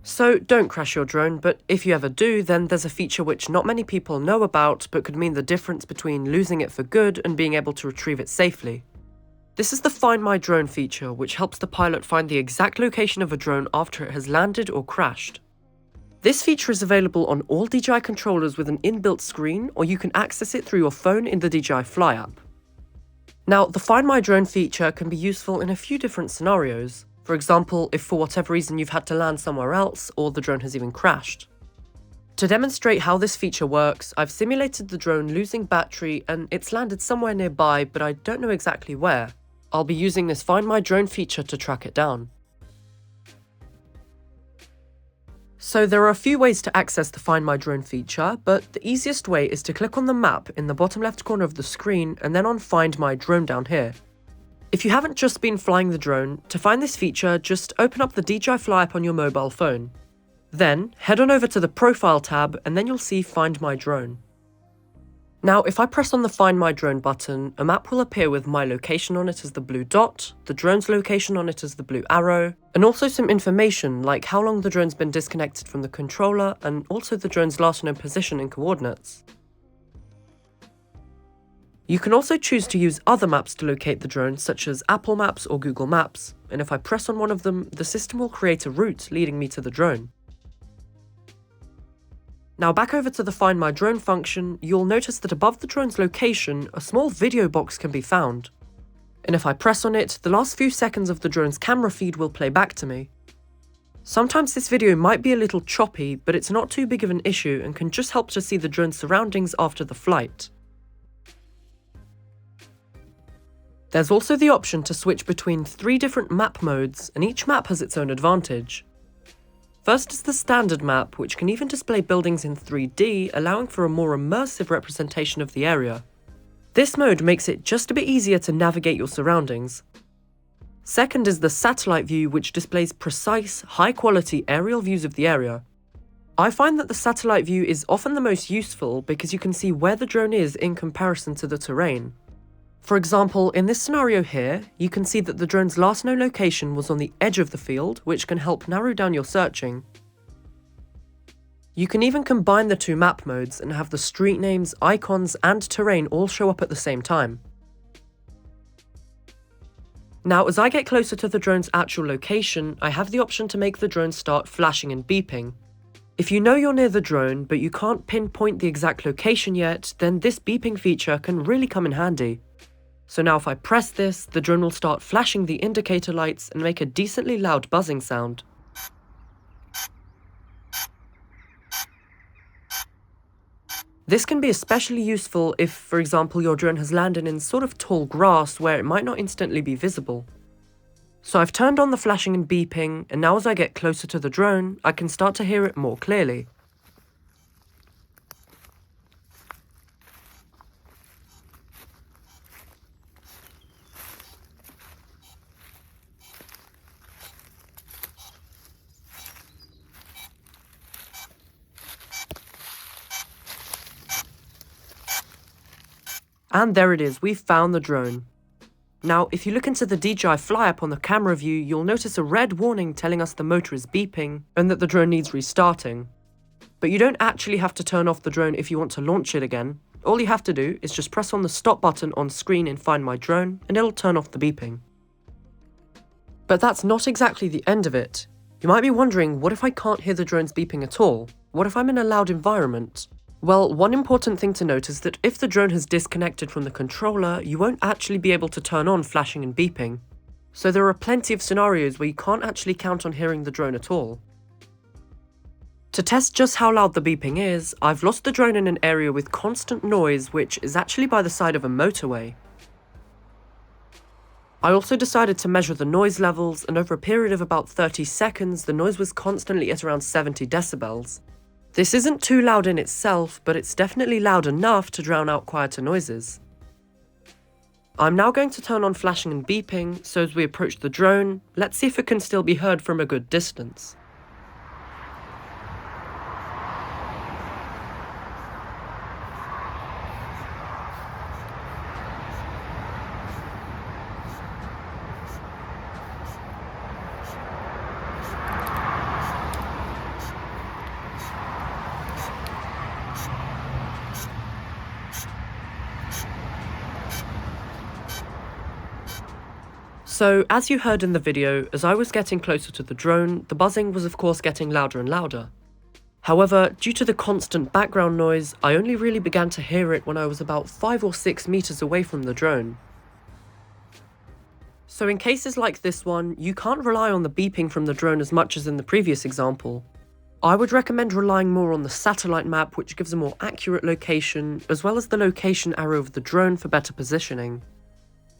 So don't crash your drone, but if you ever do, then there's a feature which not many people know about, but could mean the difference between losing it for good and being able to retrieve it safely. This is the Find My Drone feature, which helps the pilot find the exact location of a drone after it has landed or crashed. This feature is available on all DJI controllers with an inbuilt screen, or you can access it through your phone in the DJI Fly App. Now, the Find My Drone feature can be useful in a few different scenarios. For example, if for whatever reason you've had to land somewhere else, or the drone has even crashed. To demonstrate how this feature works, I've simulated the drone losing battery and it's landed somewhere nearby, but I don't know exactly where. I'll be using this Find My Drone feature to track it down. So there are a few ways to access the Find My Drone feature, but the easiest way is to click on the map in the bottom left corner of the screen and then on Find My Drone down here. If you haven't just been flying the drone, to find this feature, just open up the DJI Fly app on your mobile phone. Then, head on over to the Profile tab and then you'll see Find My Drone. Now, if I press on the Find My Drone button, a map will appear with my location on it as the blue dot, the drone's location on it as the blue arrow, and also some information like how long the drone's been disconnected from the controller and also the drone's last known position and coordinates. You can also choose to use other maps to locate the drone, such as Apple Maps or Google Maps, and if I press on one of them, the system will create a route leading me to the drone. Now back over to the Find My Drone function, you'll notice that above the drone's location, a small video box can be found. And if I press on it, the last few seconds of the drone's camera feed will play back to me. Sometimes this video might be a little choppy, but it's not too big of an issue and can just help to see the drone's surroundings after the flight. There's also the option to switch between 3 different map modes, and each map has its own advantage. First is the standard map, which can even display buildings in 3D, allowing for a more immersive representation of the area. This mode makes it just a bit easier to navigate your surroundings. Second is the satellite view, which displays precise, high-quality aerial views of the area. I find that the satellite view is often the most useful because you can see where the drone is in comparison to the terrain. For example, in this scenario here, you can see that the drone's last known location was on the edge of the field, which can help narrow down your searching. You can even combine the 2 map modes and have the street names, icons, and terrain all show up at the same time. Now, as I get closer to the drone's actual location, I have the option to make the drone start flashing and beeping. If you know you're near the drone, but you can't pinpoint the exact location yet, then this beeping feature can really come in handy. So now if I press this, the drone will start flashing the indicator lights and make a decently loud buzzing sound. This can be especially useful if, for example, your drone has landed in sort of tall grass where it might not instantly be visible. So I've turned on the flashing and beeping, and now as I get closer to the drone, I can start to hear it more clearly. And there it is, we've found the drone. Now, if you look into the DJI Fly app on the camera view, you'll notice a red warning telling us the motor is beeping and that the drone needs restarting. But you don't actually have to turn off the drone if you want to launch it again. All you have to do is just press on the stop button on screen in Find My Drone and it'll turn off the beeping. But that's not exactly the end of it. You might be wondering, what if I can't hear the drones beeping at all? What if I'm in a loud environment? Well, one important thing to note is that if the drone has disconnected from the controller, you won't actually be able to turn on flashing and beeping. So there are plenty of scenarios where you can't actually count on hearing the drone at all. To test just how loud the beeping is, I've lost the drone in an area with constant noise, which is actually by the side of a motorway. I also decided to measure the noise levels, and over a period of about 30 seconds, the noise was constantly at around 70 decibels. This isn't too loud in itself, but it's definitely loud enough to drown out quieter noises. I'm now going to turn on flashing and beeping, so as we approach the drone, let's see if it can still be heard from a good distance. So, as you heard in the video, as I was getting closer to the drone, the buzzing was of course getting louder and louder. However, due to the constant background noise, I only really began to hear it when I was about 5 or 6 meters away from the drone. So in cases like this one, you can't rely on the beeping from the drone as much as in the previous example. I would recommend relying more on the satellite map, which gives a more accurate location, as well as the location arrow of the drone for better positioning.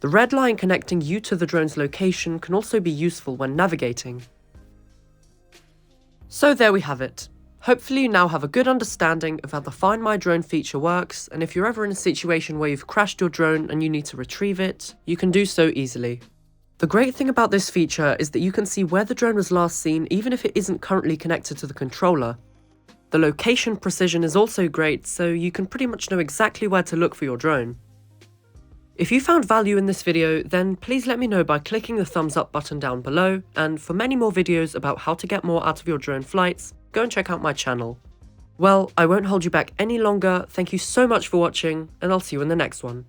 The red line connecting you to the drone's location can also be useful when navigating. So there we have it. Hopefully you now have a good understanding of how the Find My Drone feature works, and if you're ever in a situation where you've crashed your drone and you need to retrieve it, you can do so easily. The great thing about this feature is that you can see where the drone was last seen even if it isn't currently connected to the controller. The location precision is also great, so you can pretty much know exactly where to look for your drone. If you found value in this video, then please let me know by clicking the thumbs up button down below, and for many more videos about how to get more out of your drone flights, go and check out my channel. Well, I won't hold you back any longer, thank you so much for watching, and I'll see you in the next one.